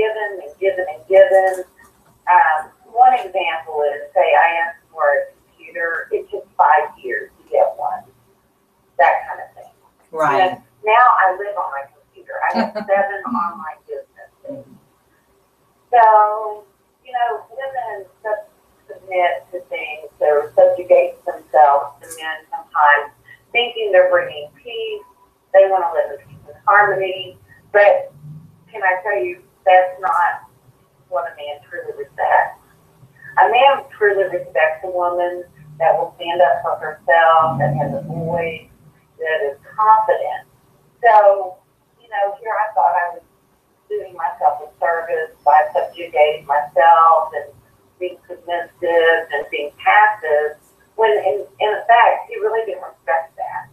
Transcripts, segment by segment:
given and given and given. One example is, say I asked for a computer, it took 5 years to get one. That kind of thing. Right. And now I live on my computer. I have 7 online businesses. So, women submit to things or subjugate themselves to men sometimes, thinking they're bringing peace. They want to live in peace and harmony. But can I tell you, that's not what a man truly respects. A man truly respects a woman that will stand up for herself, that has a voice, that is confident. So, here I thought I was doing myself a service by subjugating myself and being submissive and being passive, when in fact, he really didn't respect that.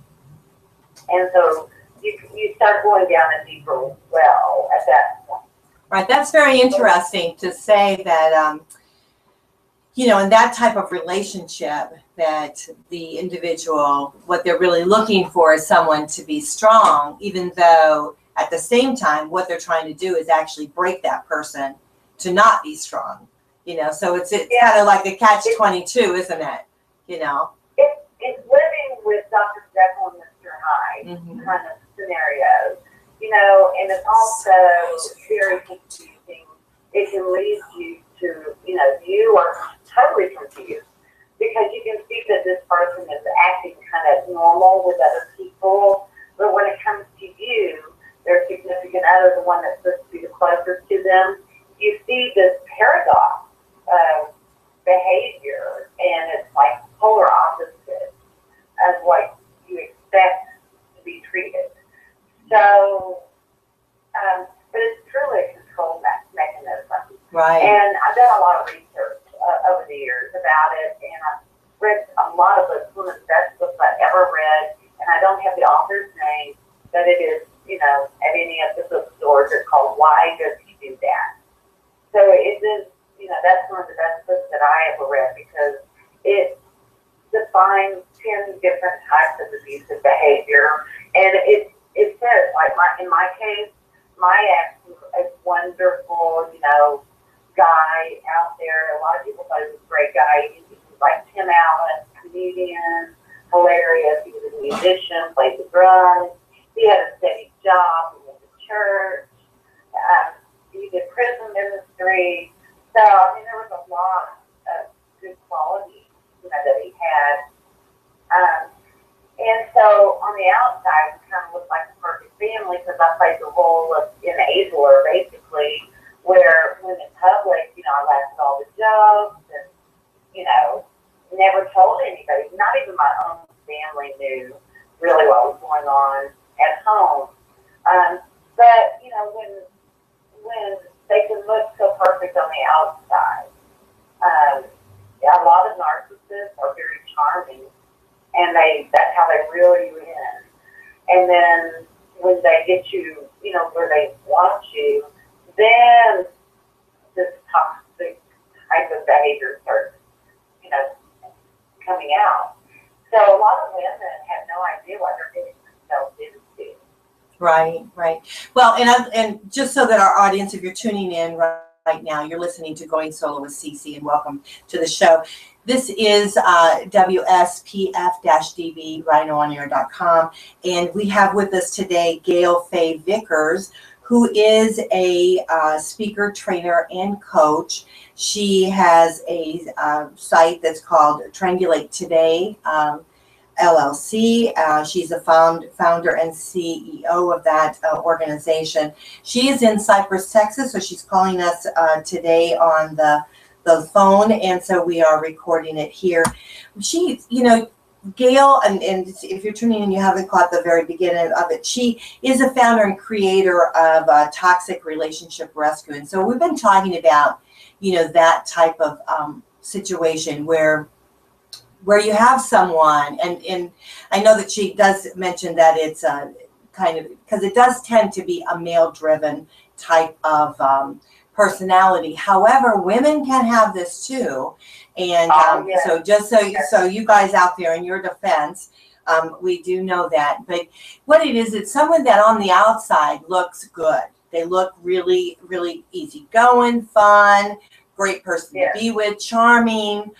And so you start going down a deeper well at that point. Right. That's very interesting to say that, in that type of relationship, that the individual, what they're really looking for is someone to be strong, even though at the same time, what they're trying to do is actually break that person to not be strong. So it's kind of like a catch-22, isn't it? It's living with Dr. Jekyll and Mr. Hyde kind of scenarios, and it's also very confusing. It can lead you to, you are totally confused because you can see that this person is acting kind of normal with other people, but when it comes to you, their significant other, the one that's supposed to be the closest to them, you see this paradox of behavior, and it's like polar opposite of what you expect to be treated. So, but it's truly a control mechanism. Right. And I've done a lot of research over the years about it, and I've read a lot of books, one of the best books I've ever read, and I don't have the author's name, but it is, at any of the bookstores. It's called Why Does He Do That? So it is, that's one of the best books that I ever read because it defines 10 different types of abusive behavior. And it says, like in my case, my ex was a wonderful, guy out there. A lot of people thought he was a great guy. He was like Tim Allen, comedian, hilarious. He was a musician, played the drums. He had a steady job. He went to church. He did prison ministry. So, there was a lot of good qualities, that he had. And so, on the outside, we kind of looked like a perfect family because I played the role of enabler, basically, where when in public, I laughed at all the jokes and, never told anybody. Not even my own family knew really what was going on at home. But, when they can look so perfect on the outside, a lot of narcissists are very charming, and that's how they reel you in. And then when they get you, where they want you, then this toxic type of behavior starts, coming out. So a lot of women have no idea what they're getting themselves into. Right. Well, and just so that our audience, if you're tuning in right now, you're listening to Going Solo with Cece, and welcome to the show. This is WSPF-DB, rhinoonair.com, and we have with us today Gail Faye Vickers, who is a speaker, trainer, and coach. She has a site that's called Triangulate Today, LLC. She's a founder and CEO of that organization. She is in Cypress, Texas, so she's calling us today on the phone, and so we are recording it here. She, Gail, and if you're tuning in, you haven't caught the very beginning of it. She is a founder and creator of Toxic Relationship Rescue, and so we've been talking about, that type of situation where you have someone, and I know that she does mention that it's kind of, because it does tend to be a male-driven type of personality. However, women can have this too, and yes. so just so you guys out there, in your defense, we do know that. But what it is, it's someone that on the outside looks good. They look really, really easygoing, fun, great person Yeah. to be with, charming,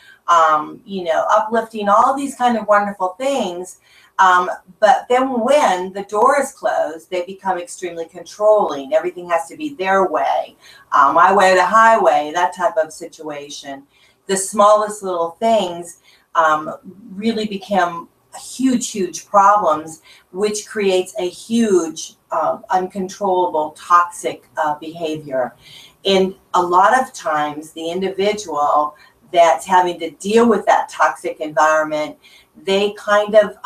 you know, uplifting, all these kind of wonderful things. But then when the door is closed, they become extremely controlling. Everything has to be their way, my way or the highway, that type of situation. The smallest little things really become huge problems, which creates a huge uncontrollable toxic behavior. And a lot of times the individual that's having to deal with that toxic environment, they kind of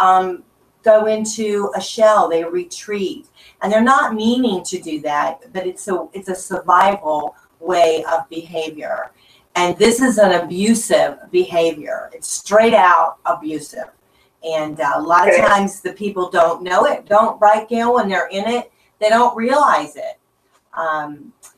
go into a shell, they retreat. And they're not meaning to do that, but it's a survival way of behavior. And this is an abusive behavior. It's straight out abusive. And a lot of times the people don't know it, right, Gail, when they're in it, they don't realize it.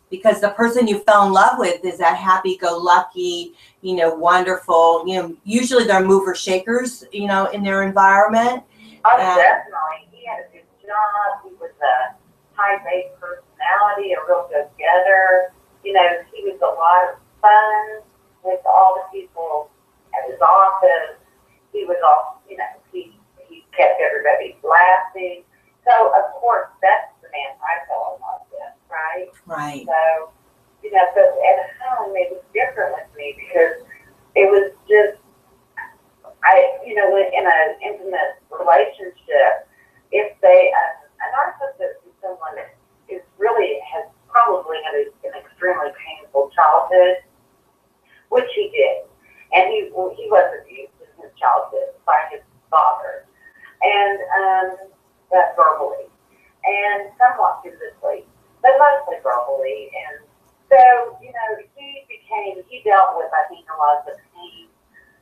Because the person you fell in love with is that happy-go-lucky, you know, wonderful, you know, usually they're mover shakers, you know, in their environment. Oh, definitely. He had a good job. He was a type-A personality, a real go-getter. You know, he was a lot of fun with all the people at his office. He was all, you know, he kept everybody laughing. So, of course, that's the man I fell in love with, right? Right. So, you know, but at home it was different with me because it was just, you know, in an intimate relationship, if they, a narcissist is someone that is really has probably had an extremely painful childhood, which he did. And he was abused in his childhood by his father, and verbally, and somewhat physically, but mostly verbally. And so, you know, he dealt with, I think, a lot of the pain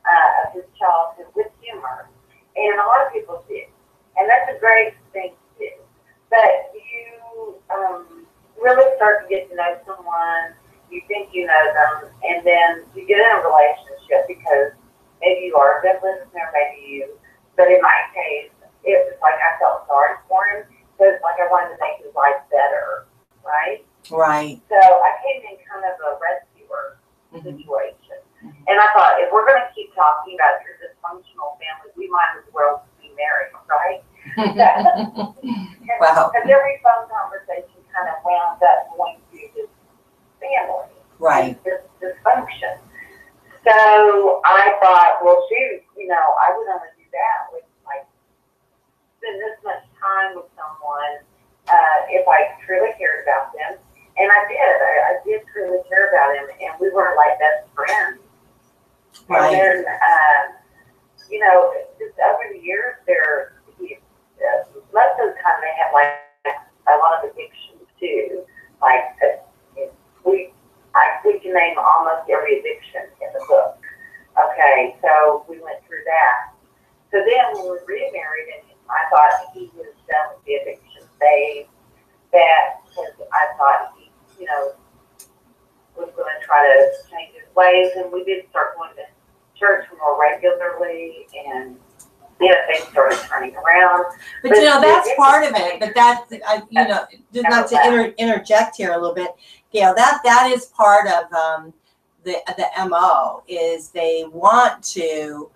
of his childhood with humor, and a lot of people did, and that's a great thing to do. But you really start to get to know someone. You think you know them, and then you get in a relationship because maybe you are a good listener, but in my case, it was like I felt sorry for him because like I wanted to make his life better, right? Right. So I came in kind of a rescuer situation. And I thought, if we're going to keep talking about your dysfunctional family, we might as well be married, right? Wow. Because every phone conversation kind of wound up going to his family. Right. This dysfunction. So I thought, well, shoot, you know, I would only do that with, like, spend this much time with someone if I truly cared about them. And I did. I did truly care about him, and we were like best friends. Right. And then, you know, just over the years, most of the time they have like a lot of addictions too. Like we can name almost every addiction in the book. Okay, so we went through that. So then when we remarried, and I thought he was done with the addiction phase. That because I thought he, you know, was going to try to change his ways, and we did start going to church more regularly, and you know, things started turning around. But you know, that's part of it. But that's, you know, just not to interject here a little bit, Gail. That is part of the MO. Is they want to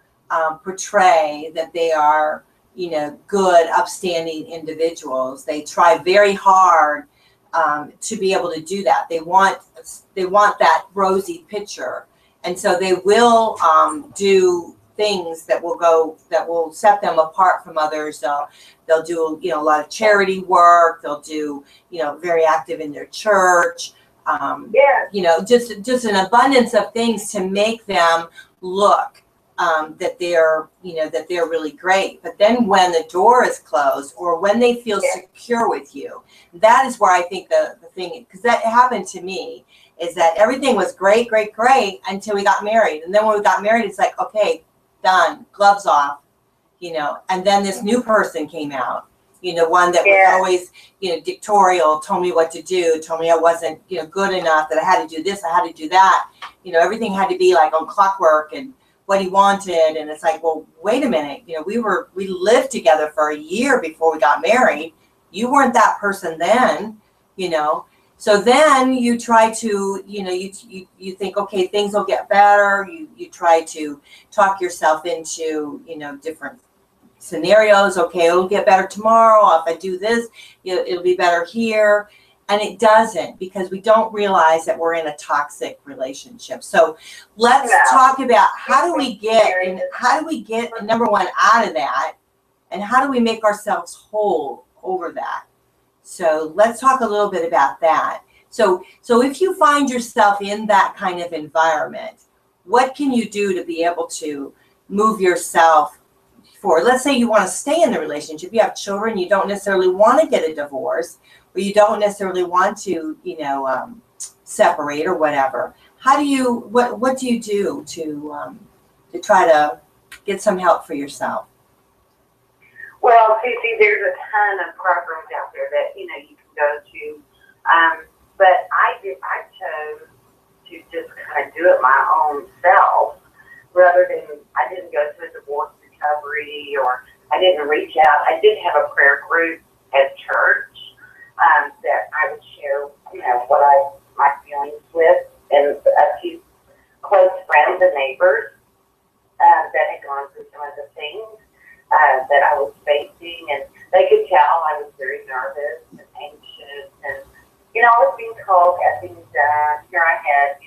portray that they are, you know, good, upstanding individuals. They try very hard to be able to do that. They want that rosy picture, and so they will do things that will set them apart from others. They'll do, you know, a lot of charity work. They'll do, you know, very active in their church. You know, just an abundance of things to make them look that they're, you know, that they're really great. But then when the door is closed, or when they feel secure with you, that is where I think the thing, because that happened to me, is that everything was great until we got married. And then when we got married, it's like, okay, done, gloves off, you know. And then this new person came out, you know, one that was always, you know, dictatorial, told me what to do, told me I wasn't, you know, good enough, that I had to do this, I had to do that. You know, everything had to be like on clockwork and what he wanted. And it's like, well, wait a minute, you know, we lived together for a year before we got married. You weren't that person then, you know. So then you try to, you think, okay, things will get better. You try to talk yourself into, different scenarios. Okay, it'll get better tomorrow. If I do this, it'll be better here. And it doesn't, because we don't realize that we're in a toxic relationship. So let's talk about how do we get number one out of that, and how do we make ourselves whole over that. So let's talk a little bit about that. So if you find yourself in that kind of environment, what can you do to be able to move yourself forward? Let's say you want to stay in the relationship, you have children, you don't necessarily want to get a divorce, or you don't necessarily want to, separate or whatever. What do you do to try to get some help for yourself? Well, Susie, there's a ton of programs out there that you can go to, but I chose to just kind of do it my own self, rather than I didn't go to a divorce recovery, or I didn't reach out. I did have a prayer group at church that I would share, my feelings with, and a few close friends and neighbors that had gone through some of the things that I was facing, and they could tell I was very nervous and anxious, and I was being told, get things done. Here I had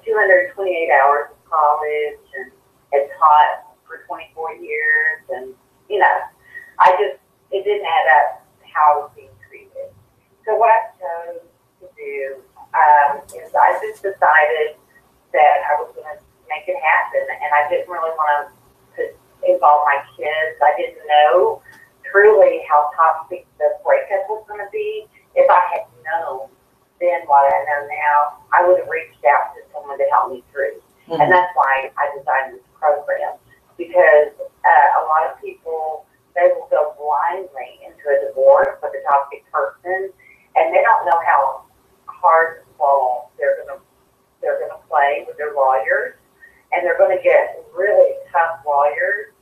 228 hours of college and had taught for 24 years, and it didn't add up how I was being treated. So what I chose to do is I just decided that I was going to make it happen, and I didn't really want to involve my kids. I didn't know truly how toxic the breakup was going to be. If I had known then what I know now, I would have reached out to someone to help me through. Mm-hmm. And that's why I designed this program, because a lot of people, they will go blindly into a divorce with a toxic person, and they don't know how hard ball they're gonna play with their lawyers, and they're gonna get really tough lawyers,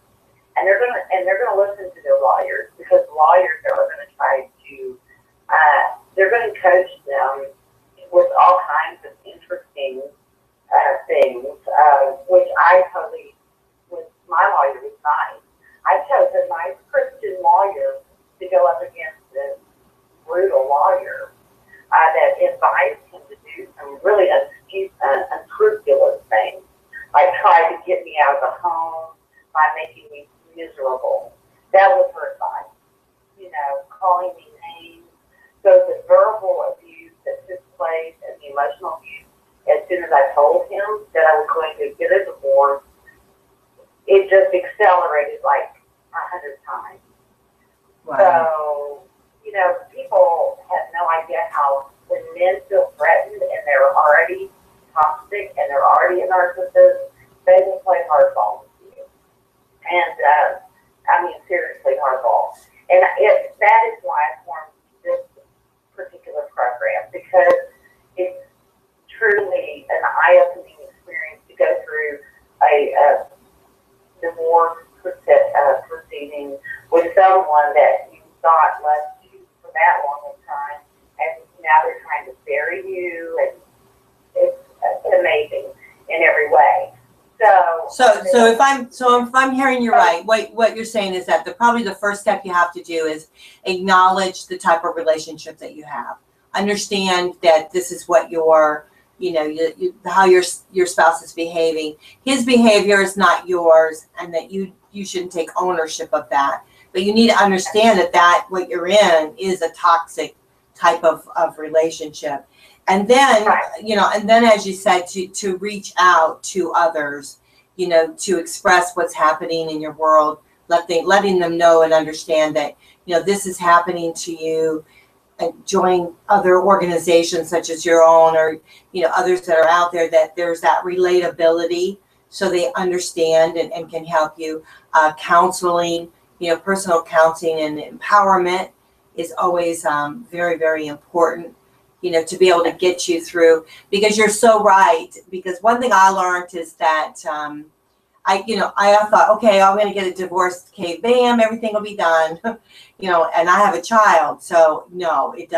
and they're gonna listen to their lawyers, because lawyers are gonna try to they're gonna coach them with all kinds of interesting things, which I totally, my lawyer was nice. I chose a nice Christian lawyer to go up against this brutal lawyer that advised him to do some really unscrupulous things, like try to get me out of the home by making me miserable. That was her advice. Calling me names. So the verbal abuse that took place and the emotional abuse, as soon as I told him that I was going to get a divorce, it just accelerated like 100 times. Wow. So, people have no idea how, when men feel threatened and they're already toxic and they're already a narcissist, they will play hardball with you. And, seriously hardball. And that is why I formed this particular program, because it's truly an eye-opening experience to go through a divorce proceeding with someone that you thought loved you for that long a time, and now they're trying to bury you, and it's amazing in every way. So if I'm hearing you right, what you're saying is that probably the first step you have to do is acknowledge the type of relationship that you have. Understand that this is what how your spouse is behaving. His behavior is not yours, and that you shouldn't take ownership of that. But you need to understand that what you're in is a toxic type of relationship. And then, and then, as you said, to reach out to others, to express what's happening in your world, letting them know and understand that, this is happening to you, and join other organizations such as your own, or, others that are out there, that there's that relatability, so they understand and can help you. Counseling, personal counseling and empowerment is always very, very important, to be able to get you through, because you're so right. Because one thing I learned is that I thought, okay, I'm going to get a divorce, okay, bam, everything will be done, and I have a child. So no, it